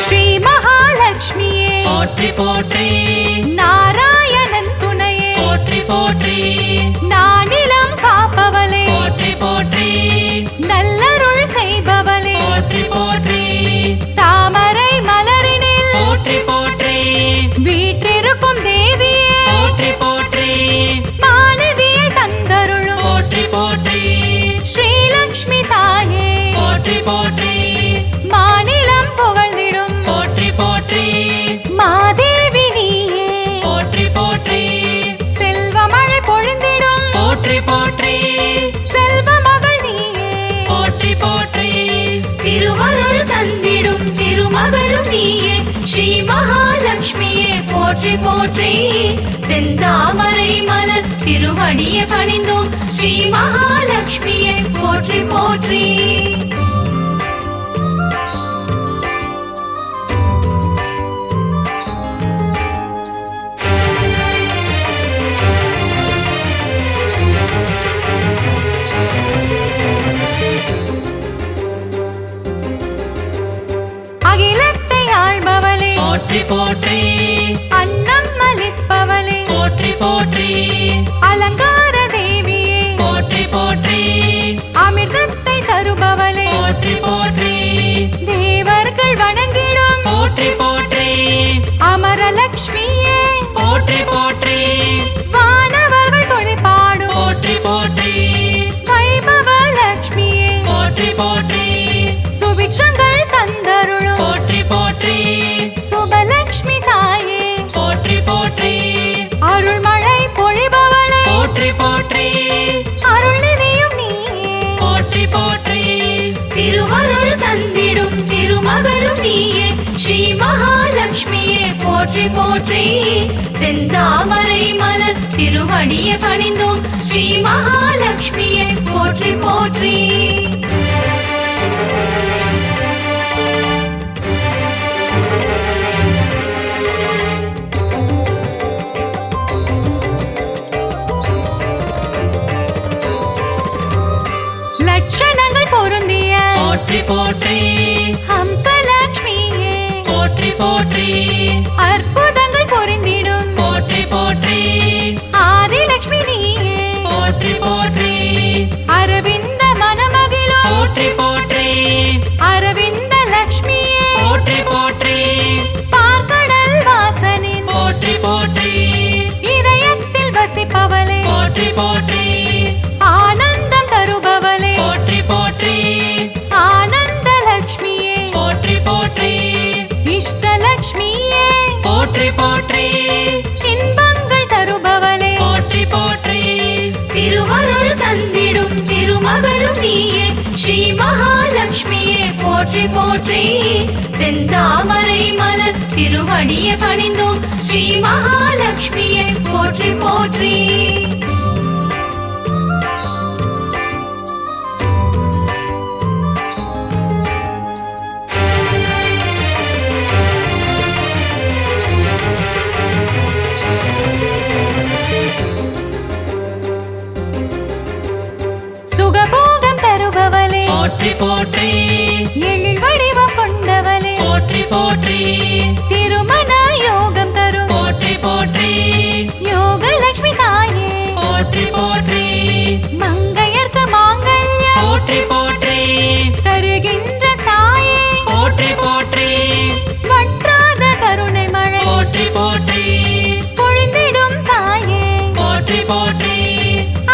ஸ்ரீ மகாலட்சுமியே போற்றி போற்றி, நாராயணன் துணையே போற்றி போற்றி, நானிலம் காப்பவளே போற்றி போற்றி, நல்லருள் செய்பவளே போற்றி போற்றி, தாமரை மலரினில் போற்றி போற்றி, வீற்றிருக்கும் தேவியே போற்றி போற்றி, மாநிதியை தந்தருளும் போற்றி போற்றி, ஸ்ரீலக்ஷ்மி தாயே போற்றி போற்றி, மாநிலம் புகழ்ந்திடும் போற்றி போற்றி, மாதேவி நீயே போற்றி போற்றி, செல்வமழை பொழிந்திடும் போற்றி போற்றி, செல்வ மகள் நீயே போற்றி போற்றி, திருவருள் தந்திடும் திருமகளும் நீயே ஸ்ரீ மகாலட்சுமியே போற்றி போற்றி, செந்தாமரை மலர் திருவடியை பணிந்தோம் ஸ்ரீ மகாலட்சுமியே போற்றி போற்றி. அகிலத்தை ஆள்பவளே போற்றி போற்றி, அன்னம் அளிப்பவளே போற்றி போற்றி, அலங்கார தேவியே போற்றி போற்றி, அமிர்தத்தை தருபவளே போற்றி போற்றி, தேவர்கள் வணங்கிடும் போற்றி போற்றி, அமரலட்சுமியே போற்றி போற்றி, வானவர்கள் துணை பாடும் போற்றி போற்றி, வைபவ லட்சுமியே போற்றி போற்றி, சுபிக்ஷங்கள் தந்தருளும் போற்றி போற்றி, சுபலட்சுமி தாயே போற்றி போற்றி, அருள்மழை பொழிபவளே போற்றி போற்றி, அருள்நிதியும் நீயே போற்றி போற்றி, திருவருள் தந்திடும் திருமகளும் நீயே ஸ்ரீ மகாலட்சுமியே போற்றி போற்றி, செந்தாமரை மலர் திருவடியை பணிந்தோம் ஸ்ரீ மகாலட்சுமியே போற்றி போற்றி. லட்சணங்கள் பொருந்திய போற்றி போற்றி, ஹம்சலட்சுமியே போற்றி போற்றி, அற்புதங்கள் பொருந்திடும் போற்றி போற்றி, ஆதிலட்சுமி நீயே போற்றி போற்றி, அரவிந்த மனமகிழும் போற்றி போற்றி, அரவிந்த லட்சுமியே போற்றி போற்றி, பார்க்கடல் வாசனின் போற்றி போற்றி, இதயத்தில் வசிப்பவளே போற்றி போற்றி, ஆனந்தம் தருபவளே போற்றி போற்றி, ஆனந்த லட்சுமியே போற்றி போற்றி, இஷ்டலட்சுமியே போற்றி போற்றி, இன்பங்கள் தருபவளே போற்றி போற்றி, திருவருள் தந்திடும் திருமகளும் நீயே ஸ்ரீ மகாலட்சுமியே போற்றி போற்றி, செந்தாமரை மலர் திருவடியை பணிந்தோம் ஸ்ரீ மகாலட்சுமியே போற்றி போற்றி. சுகபோகம் தருபவளே போற்றி போற்றி, எழில் வடிவம் கொண்டவளே போற்றி போற்றி, திருமண யோகம் தரும் போற்றி போற்றி, யோகலட்சுமி தாயே போற்றி போற்றி, மங்கையர்க்கு மாங்கல்யம் போற்றி போற்றி, தருகின்ற தாயே போற்றி போற்றி, வற்றாத கருணை மழை போற்றி போற்றி, பொழிந்திடும் தாயே போற்றி போற்றி,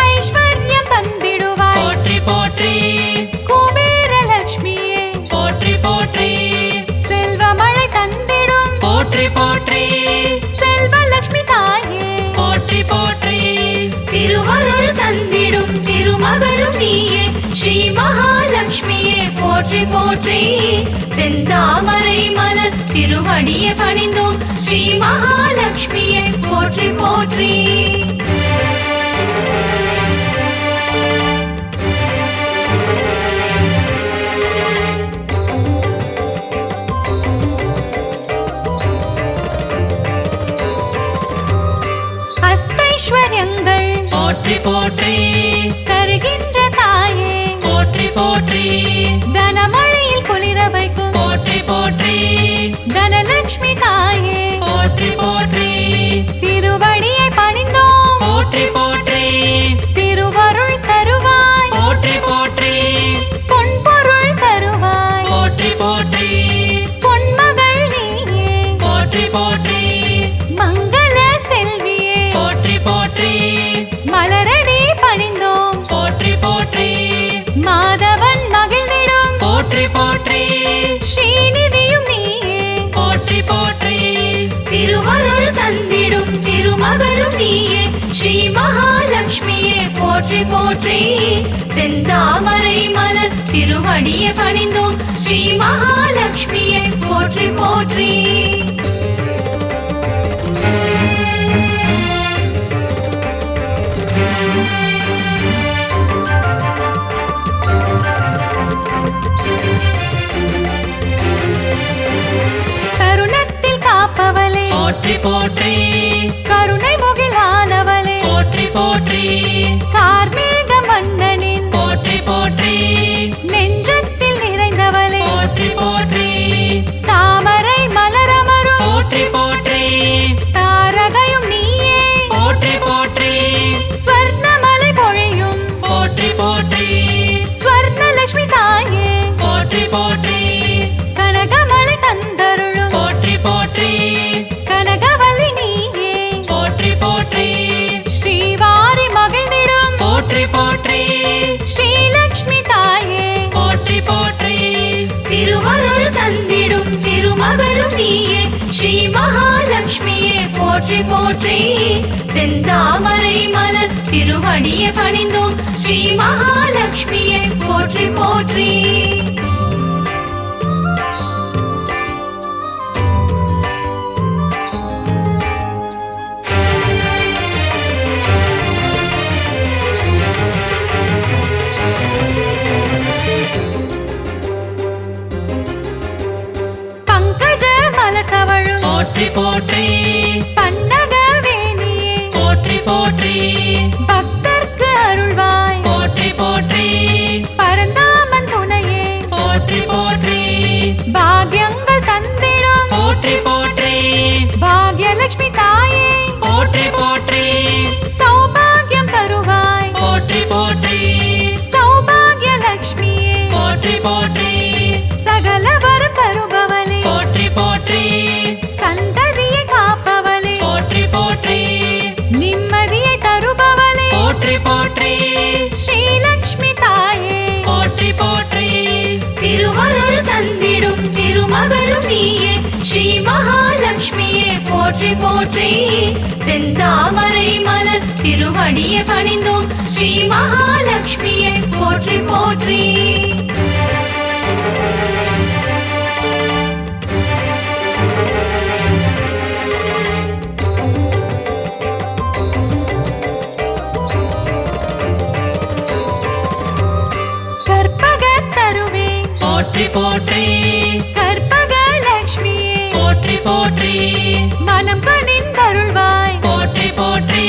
ஐஸ்வர்யம் தந்திடுவாய் போற்றி போற்றி, குபேர லட்சுமியே போற்றி போற்றி, செல்வமழை தந்திடும் போற்றி போற்றி, செல்வலட்சுமி தாயே போற்றி போற்றி, திருவருள் தந்திடும் திருமகளும் நீயே ஸ்ரீ மகாலட்சுமியே போற்றி போற்றி, செந்தாமரை மலர் திருவடியை பணிந்தோம் ஸ்ரீ மகாலட்சுமியே போற்றி போற்றி. அஷ்டைஸ்வர்யங்கள் போற்றி போற்றி, தருகின்ற தாயே போற்றி போற்றி, தனமழையில் குளிர வைக்கும் போற்றி போற்றி தனலட்சுமி தாயே போற்றி போற்றி திருவடியை பணிந்தோம் போற்றி போற்றி திருவருள் தருவாய் போற்றி போற்றி பொன்பொருள் தருவாய் போற்றி போற்றி பொன்மகள் நீயே போற்றி போற்றி மங்கள செல்வியே போற்றி போற்றி மலரடி பணிந்தோம் போற்றி போற்றி மாதவன் மகிழ்ந்திடும் போற்றி போற்றி ஸ்ரீநிதியும் நீயே போற்றி போற்றி திருவருள் தந்திடும் திருமகளும் நீயே ஸ்ரீ மகாலட்சுமியே போற்றி போற்றி செந்தாமரை மலர் திருவடியை பணிந்தோம் ஸ்ரீ மகாலட்சுமியே போற்றி போற்றி கருணத்தில் காப்பவளே போற்றி போற்றி கருணை முகிலானவளே போற்றி போற்றி கார்மேக மன்னனின் போற்றி போற்றி நெஞ்சத்தில் நிறைந்தவளே போற்றி போற்றி தாமரை மலரமரும் போற்றி போற்றி தாரகையும் நீயே போற்றி போற்றி ஸ்வர்ணமலை பொழியும் போற்றி போற்றி ஸ்வர்ணலட்சுமி தாயே போற்றி போற்றி கனகமலை தந்தருளும் போற்றி போற்றி கனகவல்லி நீயே போற்றி போற்றி ஸ்ரீவாரி மகிழ்ந்திடும் போற்றி போற்றி ஸ்ரீலக்ஷ்மி தாயே போற்றி போற்றி திருவருள் தந்திடும் திருமகளும் நீயே ஸ்ரீ மகாலட்சுமியே போற்றி போற்றி செந்தாமரை மலர் திருவடியை பணிந்தோம் ஸ்ரீ மகாலட்சுமியே போற்றி போற்றி பங்கஜ மலர் தவழும் போற்றி போற்றி பன்னகவேணியே போற்றி போற்றி பக்தர்க்கு அருள்வாய் போற்றி போற்றி பரந்தாமன் துணையே போற்றி போற்றி பாக்யங்கள் தந்திடும் போற்றி போற்றி பாக்யலட்சுமி தாயே போற்றி போற்றி சௌபாகியம் தருவாய் போற்றி போற்றி சௌபாகியலட்சுமியே போற்றி போற்றி சகல வரம் தருபவளே போற்றி போற்றி சந்ததியை காப்பவளே போற்றி போற்றி நிம்மதியை தருபவளே போற்றி போற்றி ஸ்ரீலக்ஷ்மி தாயே போற்றி போற்றி திருவருள் தந்திடும் திருமகளும் நீயே ஸ்ரீ மகாலட்சுமியே போற்றி போற்றி செந்தாமரை மலர் திருவடியை பணிந்தோம் ஸ்ரீ மகாலட்சுமியே போற்றி போற்றி கற்பகத் தருவே போற்றி போற்றி கற்பகலட்சுமியே போற்றி போற்றி மனம் கனிந்தருள்வாய் போற்றி போற்றி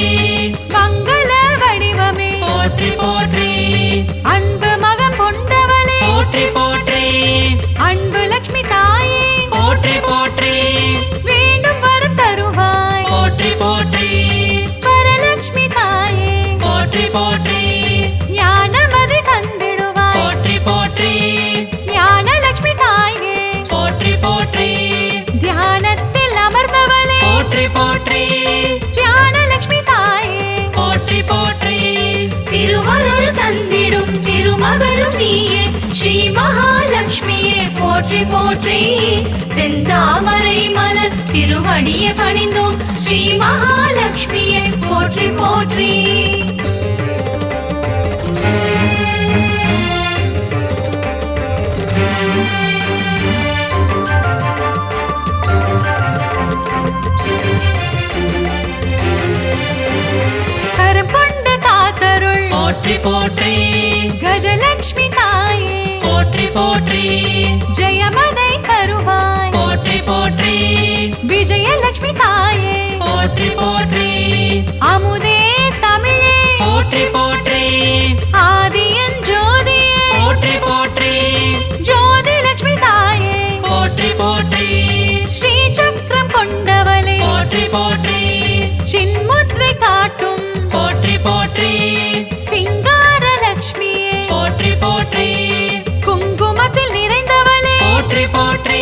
மங்கள வடிவமே போற்றி போற்றி அன்பு மகம் கொண்டவளே போற்றி போற்றி அன்பு லட்சுமி தாயே போற்றி போற்றி வேண்டும் வரம் தருவாய் போற்றி போற்றி வரலட்சுமி தாயே போற்றி போற்றி ஞானமதி தந்திடுவாய் போற்றி போற்றி ஞானலட்சுமி தாயே போற்றி போற்றி தியானத்தில் அமர்ந்தவளே போற்றி போற்றி தியானலட்சுமி தாயே போற்றி போற்றி திருவருள் தந்திடும் திருமகளும் நீயே ஸ்ரீ மகாலட்சுமியே போற்றி போற்றி செந்தாமரை மலர் திருவடியை பணிந்தோம் ஸ்ரீ மகாலட்சுமியே போற்றி போற்றி கரம் கொண்டு காத்தருள் போற்றி போற்றி கஜலட்சுமி தாயே போற்றி போற்றி ஜெயமதை தருவாய் போற்றி போற்றி விஜயலட்சுமி தாயே போற்றி போற்றி அமுதே தமிழே போற்றி போற்றி ஆதியன் ஜோதியே போற்றி போற்றி ஜோதி லட்சுமி தாயே போற்றி கொண்டவளே போற்றி போற்றி சின்முத்ரை காட்டும் போற்றி போற்றி சிங்கார லக்ஷ்மியே போற்றி போற்றி குங்குமத்தில் நிறைந்தவளே போற்றி போற்றி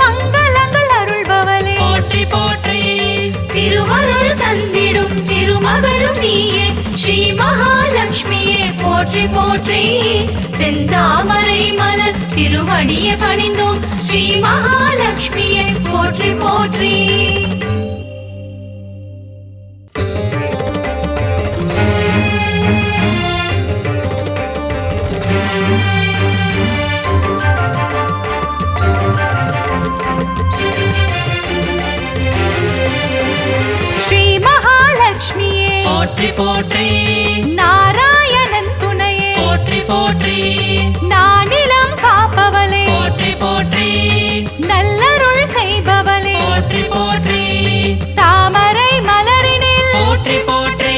மங்களங்கள் அருள்பவளே போற்றி போற்றி திருவருள் தந்திடும் திருமகளும் நீயே ஸ்ரீ மகாலட்சுமியே போற்றி போற்றி செந்தாமரை மலர் திருவடியை பணிந்தோம் ஸ்ரீ மகாலட்சுமியே போற்றி போற்றி ஸ்ரீ மகாலட்சுமியே போற்றி போற்றி நாராயணன் துணையே போற்றி போற்றி நானிலம் காப்பவளே போற்றி போற்றி நல்லருள் செய்பவளே போற்றி போற்றி தாமரை மலரினில் போற்றி போற்றி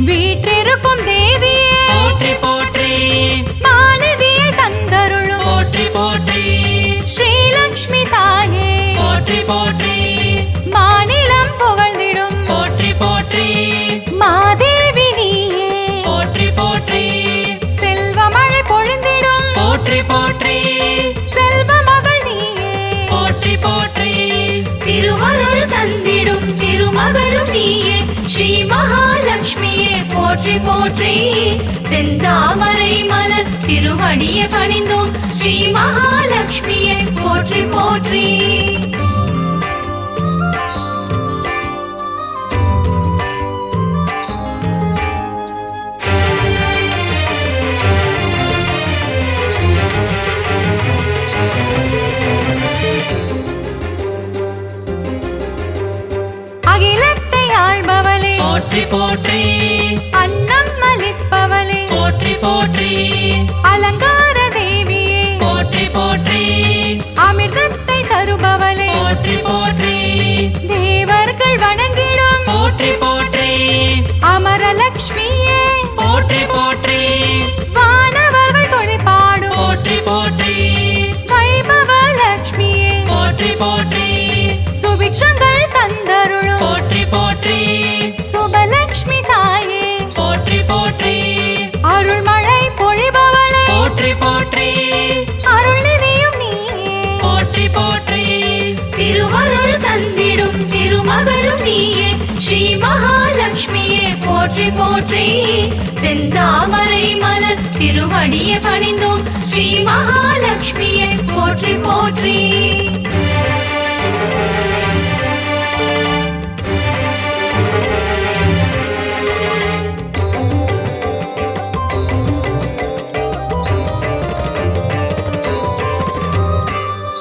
வீற்றிருக்கும் தேவியே போற்றி போற்றி மாநிதியை தந்தருளும் போற்றி போற்றி ஸ்ரீலக்ஷ்மி தாயே போற்றி போற்றி மாநிலம் புகழ்ந்திடும் போற்றி போற்றி மாதேவி நீயே போற்றி போற்றி செல்வமழை பொழிந்திடும் போற்றி போற்றி செல்வ மகள் நீயே போற்றி போற்றி திருவருள் தந்திடும் திருமகளும் நீயே ஸ்ரீ மகாலட்சுமியே போற்றி போற்றி செந்தாமரை மலர் திருவடியை பணிந்தோம் ஸ்ரீ மகாலட்சுமியே போற்றி போற்றி அகிலத்தை ஆள்பவளே போற்றி போற்றி அன்னம் அளிப்பவளே போற்றி போற்றி அலங்கார தேவியே போற்றி போற்றி அமிர்தத்தை தருபவளே போற்றி போற்றி தேவர்கள் வணங்கிடும் போற்றி போற்றி அமரலக்ஷ்மியே போற்றி போற்றி வானவர்கள் துணைப்பாடும் போற்றி போற்றி வைபவ லக்ஷ்மியே போற்றி போற்றி சுபிட்சங்கள் தந்தருளும் போற்றி போற்றி சுபலக்ஷ்மி தாயே போற்றி போற்றி அருள்மழை பொழிபவளே போற்றி போற்றி அருள்நிதியும் நீயே போற்றி போற்றி திருவருள் தந்திடும் திருமகளும் நீயே ஸ்ரீ மகாலட்சுமியே போற்றி போற்றி செந்தாமரை மலர் திருவடியை பணிந்தோம் ஸ்ரீ மகாலட்சுமியே போற்றி போற்றி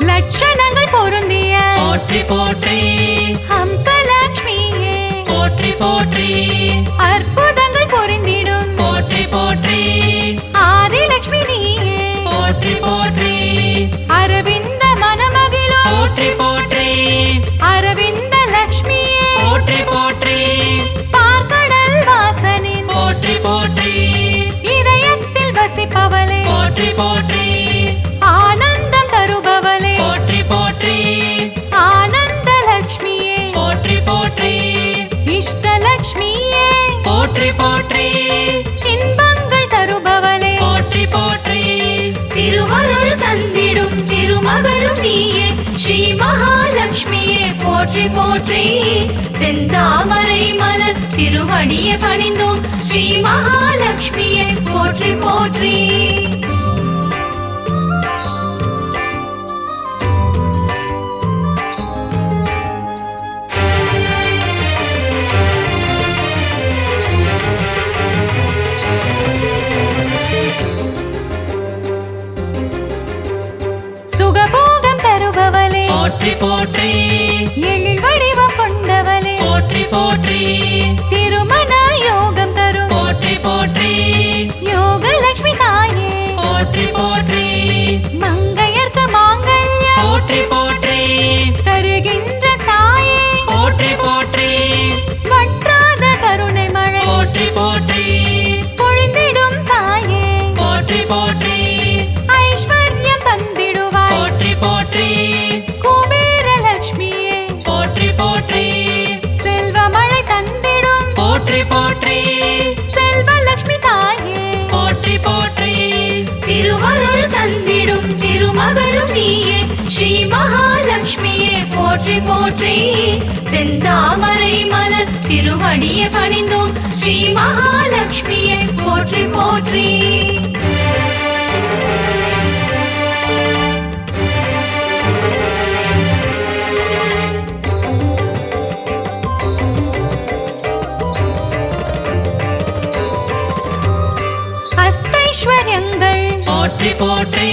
லட்சணங்கள் பொருந்திய போற்றி போற்றி ஹம்சலக்ஷ்மியே போற்றி போற்றி அற்புதங்கள் பொருந்திடும் போற்றி போற்றி ஆதிலக்ஷ்மி நீயே போற்றி போற்றி அரவிந்த மனமகிழும் போற்றி போற்றி அரவிந்த லக்ஷ்மியே போற்றி போற்றி பார்க்கடல் வாசனின் போற்றி போற்றி இதயத்தில் வசிப்பவளே போற்றி போற்றி ஆனந்தம் தருபவளே போற்றி போற்றி ஆனந்த லக்ஷ்மியே போற்றி போற்றி இஷ்டலக்ஷ்மியே போற்றி போற்றி இன்பங்கள் தருபவளே போற்றி போற்றி திருவருள் தந்திடும் திருமகளும் நீயே ஸ்ரீ மகாலட்சுமியே போற்றி போற்றி செந்தாமரை மலர் திருவடியை பணிந்தோம் ஸ்ரீ மகாலட்சுமியே போற்றி போற்றி சுகபோகம் தருபவளே போற்றி போற்றி எழில் வடிவம் கொண்டவளே போற்றி போற்றி திருமண யோகம் தரும் போற்றி போற்றி யோகலட்சுமி தாயே போற்றி போற்றி மங்கையர்க்கு மாங்கல்யம் போற்றி போற்றி தருகின்ற தாயே போற்றி போற்றி வற்றாத கருணை மழை போற்றி போற்றி பொழிந்திடும் தாயே போற்றி போற்றி ஐஸ்வர்யம் தந்திடுவாய் போற்றி போற்றி குபேர லட்சுமியே போற்றி போற்றி செல்வலட்சுமி தாயே போற்றி போற்றி திருவருள் தந்திடும் திருமகளும் நீயே ஸ்ரீ மகாலட்சுமியே போற்றி போற்றி செந்தாமரை மலர் திருவடியை பணிந்தோம் ஸ்ரீ மகாலட்சுமியே போற்றி போற்றி அஷ்டைஸ்வர்யங்கள் போற்றி போற்றி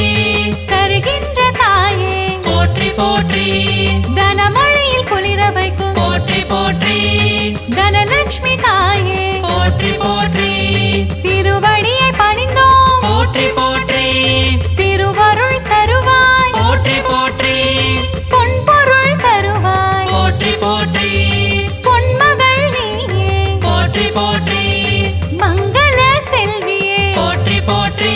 தருகின்ற தாயே போற்றி போற்றி தனமழையில் குளிர வைக்கும் போற்றி போற்றி தனலட்சுமி தாயே போற்றி போற்றி திருவடியை பணிந்தோம் போற்றி போற்றி திருவருள் தருவாய் போற்றி போற்றி பொன்பொருள் தருவாய் போற்றி போற்றி பொன்மகள் நீயே போற்றி போற்றி மங்கள செல்வியே போற்றி போற்றி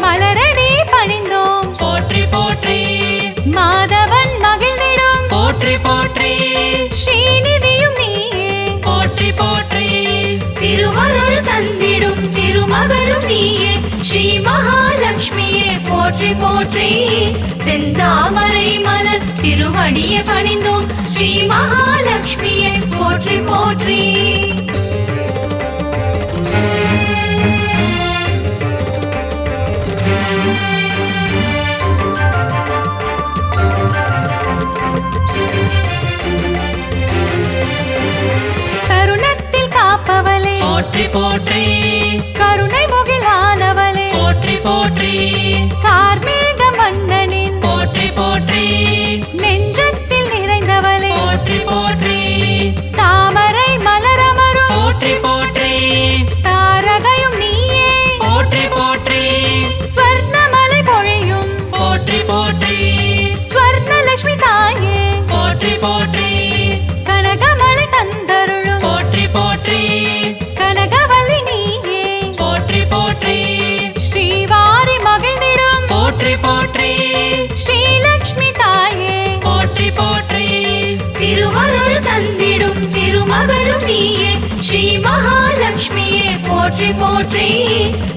மலரடி பணிந்தோம் போற்றி போற்றி மாதவன் மகிழ்ந்திடும் போற்றி போற்றி ஸ்ரீநிதியும் நீயே போற்றி போற்றி திருவருள் தந்திடும் திருமகளும் நீயே ஸ்ரீ மகாலட்சுமியே போற்றி போற்றி செந்தாமரை மலர் திருவடியை பணிந்தோம் ஸ்ரீ மகாலட்சுமியே போற்றி போற்றி தருணத்தில் காப்பவளே போற்றி போற்றி கருணை முகிலானவளே போற்றி போற்றி கார்மேக மன்னனின் போற்றி போற்றி நெஞ்சத்தில் நிறைந்தவளே போற்றி போற்றி தாமரை மலரமரும் போற்றி போற்றி தாரகையும் நீயே போற்றி போற்றி ஸ்வர்ணமலை பொழியும் போற்றி போற்றி ஸ்வர்ணலட்சுமி தாயே போற்றி போற்றி கனகமலை தந்தருளும் போற்றி போற்றி கனகவல்லி நீயே போற்றி போற்றி ஸ்ரீவாரி மகிழ்ந்திடும் போற்றி போற்றி ஸ்ரீலக்ஷ்மி தாயே போற்றி போற்றி திருவருள் தந்திடும் திருமகளும் நீயே ஸ்ரீ மகாலட்சுமியே போற்றி போற்றி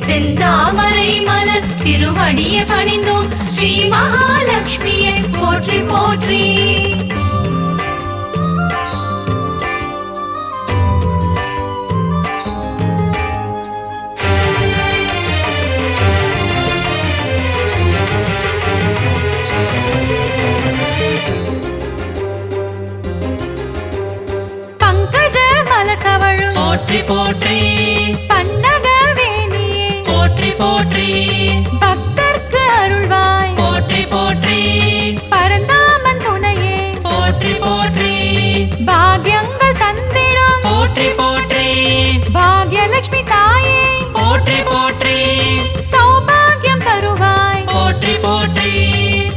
செந்தாமரை மலர் திருவடியை பணிந்தோம் ஸ்ரீ மகாலட்சுமியே போற்றி போற்றி பங்கஜ மலர் தவழும் போற்றி போற்றி பன்னகவேணியே போற்றி போற்றி பக்தர்க்கு அருள்வாய் போற்றி போற்றி பரந்தாமன் துணையே போற்றி போற்றி பாக்யங்கள் தந்திடும் போற்றி போற்றி பாக்யலட்சுமி தாயே போற்றி போற்றி சௌபாகியம் தருவாய் போற்றி போற்றி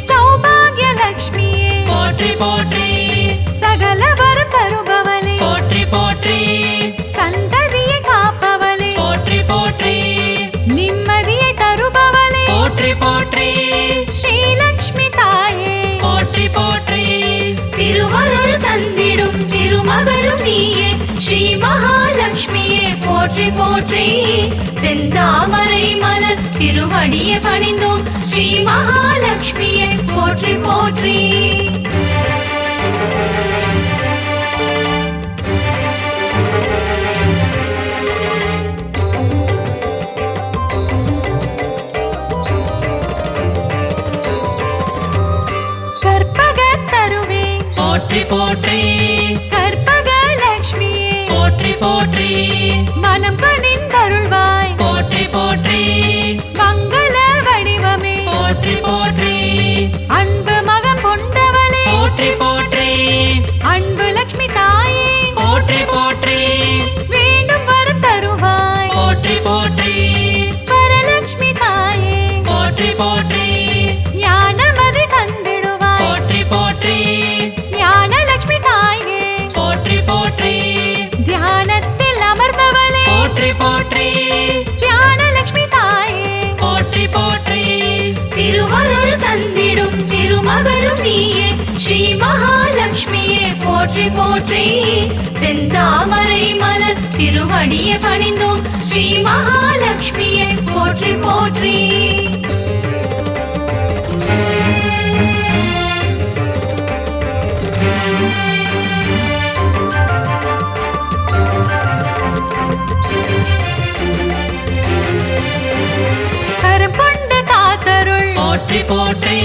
சௌபாகியலட்சுமியே போற்றி போற்றி சகல வரம் தருபவளே போற்றி போற்றி சந்ததியை காப்பவளே போற்றி போற்றி நிம்மதியை தருபவளே போற்றி போற்றி ஸ்ரீலக்ஷ்மி தாயே போற்றி போற்றி திருவருள் தந்திடும் திருமகளும் நீயே ஸ்ரீ மகாலட்சுமியே போற்றி போற்றி செந்தாமரை மலர் திருவடியை பணிந்தோம் ஸ்ரீ மகாலட்சுமியே போற்றி போற்றி கற்பகத் தருவே போற்றி போற்றி கற்பகலட்சுமியே போற்றி போற்றி மனம் கனிந்தருள்வாய் போற்றி போற்றி மங்கள வடிவமே போற்றி போற்றி அன்பு மகம் கொண்டவளே போற்றி போற்றி அன்பு லட்சுமி தாயே போற்றி போற்றி வேண்டும் வரம் தருவாய் போற்றி போற்றி வரலட்சுமி தாயே போற்றி போற்றி ஞானமதி தந்திடுவாய் போற்றி போற்றி ஞானலட்சுமி தாயே போற்றி போற்றி தியானத்தில் அமர்ந்தவளே போற்றி போற்றி ஞானலட்சுமி தாயே போற்றி போற்றி திருவருள் தந்திடும் திருமகளும் நீயே ஸ்ரீ மகா போற்றி போற்றி செந்தாமரை மலர் திருவடியை பணிந்தோம் ஸ்ரீ மகாலட்சுமியே போற்றி போற்றி கரம் கொண்டு காத்தருள் போற்றி போற்றி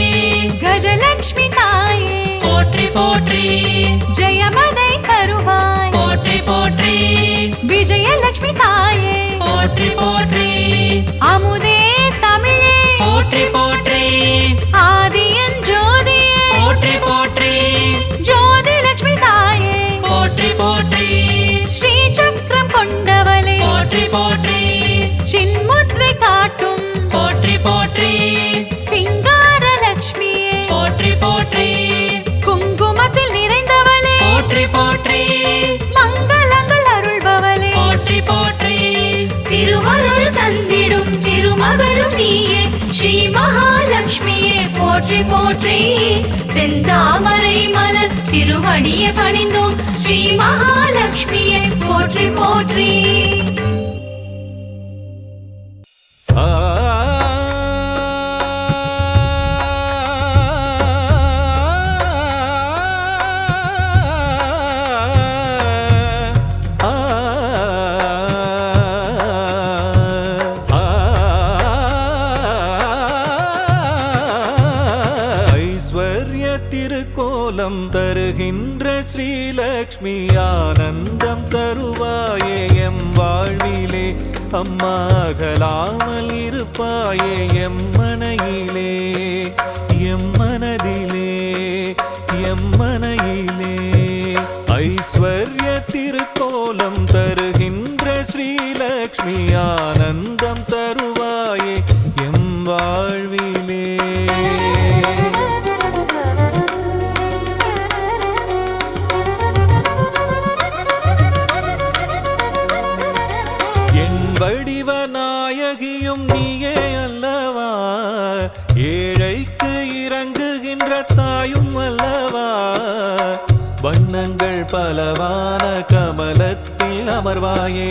கஜலட்சுமி தாயே போற்றி போற்றி ஜெயமதை தருவாய் போற்றி போற்றி விஜயலட்சுமி தாயே போற்றி போற்றி அமுதே தமிழே போற்றி போற்றி ஆதியன் ஜோதியே போற்றி போற்றி ஜோதி லட்சுமி தாயே போற்றி போற்றி ஸ்ரீ சக்கரம் கொண்டவளே போற்றி போற்றி சின்முத்ரை காட்டும் போற்றி போற்றி சிங்கார லட்சுமியே போற்றி போற்றி குங்குமத்தில் நிறைந்தவளே போற்றி போற்றி மங்களங்கள் அருள்பவளே போற்றி போற்றி திருவருள் தந்திடும் திருமகளும் நீயே ஸ்ரீ மகாலட்சுமியே போற்றி போற்றி செந்தாமரை மலர் திருவடியை பணிந்தோம் ஸ்ரீ மகாலட்சுமியே போற்றி போற்றி திருக்கோலம் தருகின்ற ஸ்ரீலக்ஷ்மி ஆனந்தம் தருவாயே எம் வாழ்விலே அம்மா அகலாமல் இருப்பாயே எம் மனையிலே எம் மனதிலே எம் மனையிலே ஐஸ்வர்ய திருக்கோலம் தருகின்ற ஸ்ரீலக்ஷ்மி ஆனந்தம் தருவாயே எம் வாழ்விலே வடிவநாயகியும் நீயே அல்லவா ஏழைக்கு இறங்குகின்ற தாயும் அல்லவா வண்ணங்கள் பலவான கமலத்தில் அமர்வாயே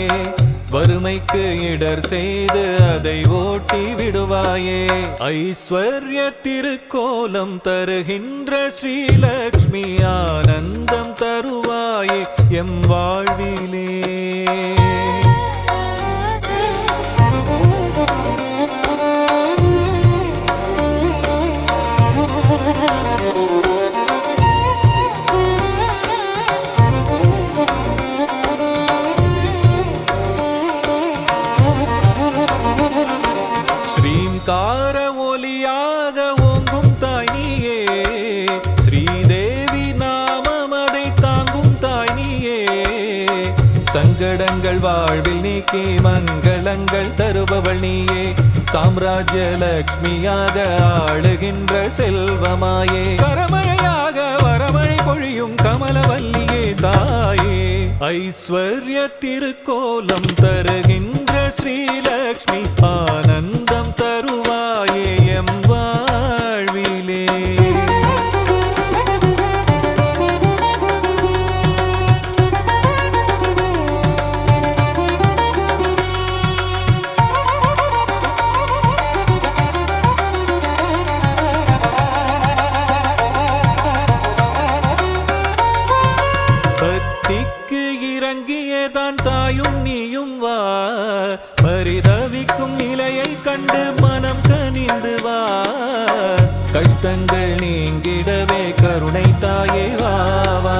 வறுமைக்கு இடர் செய்து அதை ஓட்டி விடுவாயே ஐஸ்வர்ய திருக்கோலம் தருகின்ற ஸ்ரீலக்ஷ்மி ஆனந்தம் தருவாயே எம் வாழ்விலே ஸ்ரீங்கார ஒலியாக ஓங்கும் தாய் நீயே ஸ்ரீதேவி நாமம் அதை தாங்கும் தாய் நீயே சங்கடங்கள் வாழ்வில் நீக்கி மங்களங்கள் தருபவள் நீயே சாம்ராஜ்ய லக்ஷ்மியாக ஆளுகின்ற செல்வமாயே கரமழையாக வரமழை பொழியும் கமலவல்லியே தாயே ஐஸ்வர்ய திருக்கோலம் தருகின்ற ஸ்ரீலக்ஷ்மி ஆனந்தம் தருவாயே எம் வாழ்விலே பக்திக்கு இறங்கியதான் தாயும் நீயும் வா பரிதவிக்கும் நிலையை கண்டு மனம் கனிந்து வா கஷ்டங்கள் நீங்கிடவே கருணை தாயே வா வா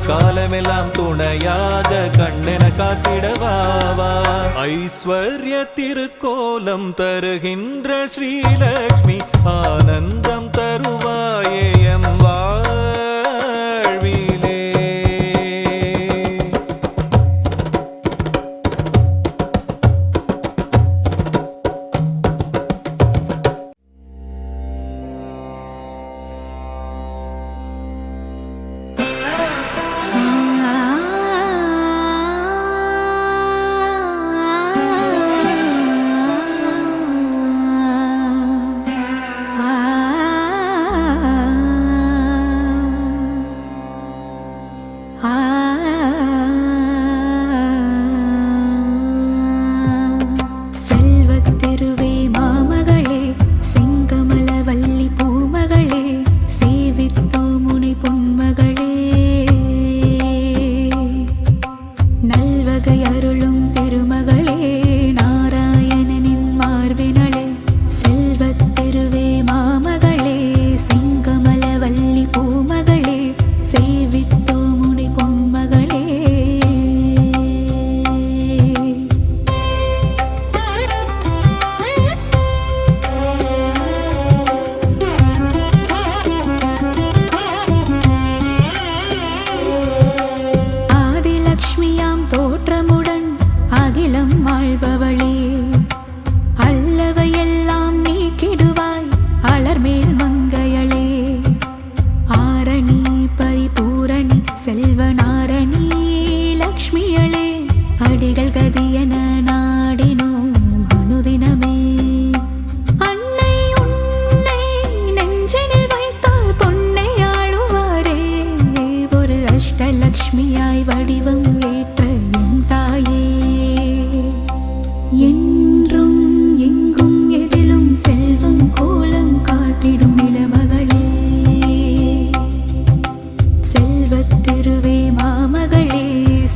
காலமெல்லாம் துணையாக கண்ணென காத்திடவா வா ஐஸ்வர்ய திருக்கோலம் தருகின்ற ஸ்ரீலக்ஷ்மி ஆனந்தம் தருவாயே எம் வாழ்விலே செல்வத்திருவே மாமகளே செங்கமலவல்லி பூமகளே சேவித்தோ முனை பொன்மகளே நல்வகை அருளும் திருமகளே நாராயணனின் மார்பினளே செல்வத்திருவே மாமகளே செங்கமலவல்லி பூமகளே சேவித்தோ முனை பொன்மகளே ஆதிலக்ஷ்மியாம் தோற்றமுடன் அகிலம் ஆள்பவளே அல்லவையெல்லாம் நீக்கிடுவாய் அலர்மேல் மங்கையளே ஆரணி பரிபூரணி செல்வநாரணி லக்ஷ்மியளே அடிகள் கதியன நாடினோம் அனுதினமே அன்னை உன்னை நெஞ்சினில் வைத்தால் பொன்னை ஆளுவாரே ஒரு அஷ்டலக்ஷ்மியாய் வடிவம் ஏற்ற என் தாயே என்றும் எங்கும் எதிலும் செல்வம் கோலம் காட்டிடும் நிலமகளே செல்வத்திருவே மாமகளே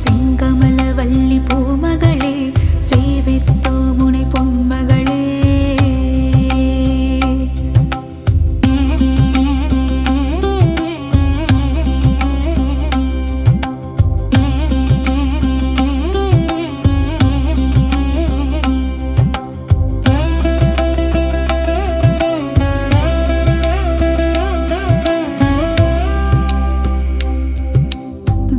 செங்கமலவல்லி பூமகளே சேவித்தோ முனை பொன்மகளே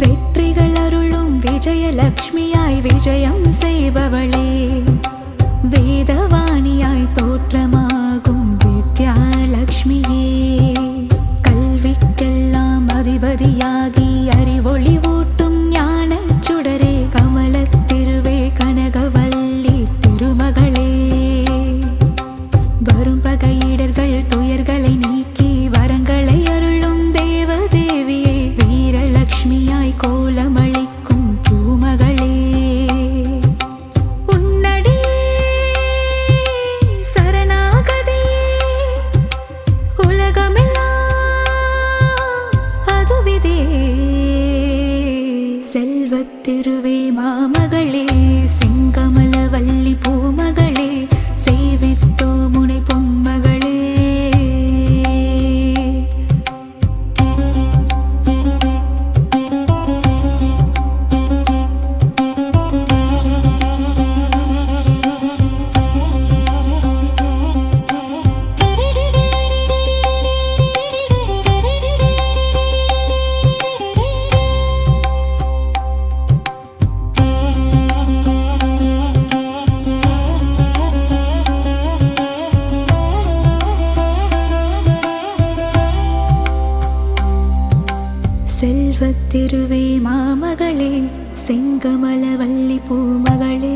வெற்றிகள் அருளும் விஜயலக்ஷ்மியாய் விஜயம் செய்பவளே வேதவாணியாய் தோற்றமாகும் வித்யாலக்ஷ்மியே கல்விக்கெல்லாம் அதிபதியாகி அறிவொளி ஊட்டும் ஞானச் சுடரே கமலத்திருவே கனகவல்லி திருமகளே வரும் பகையிடர்கள் துயர்களை நீக்கி வரங்களை அருளும் தேவதேவியே வீரலக்ஷ்மியாய் கோலமளிக்கும் பூமகளே உன்னடி சரணாகதி உலகமெல்லாம் அதுவிதே செல்வத்திருவே மாமகளே செங்கமலவல்லி பூமகளே சேவித்தோ முனை பொன்மகளே செல்வத்திருவே மாமகளே செங்கமலவல்லி பூமகளே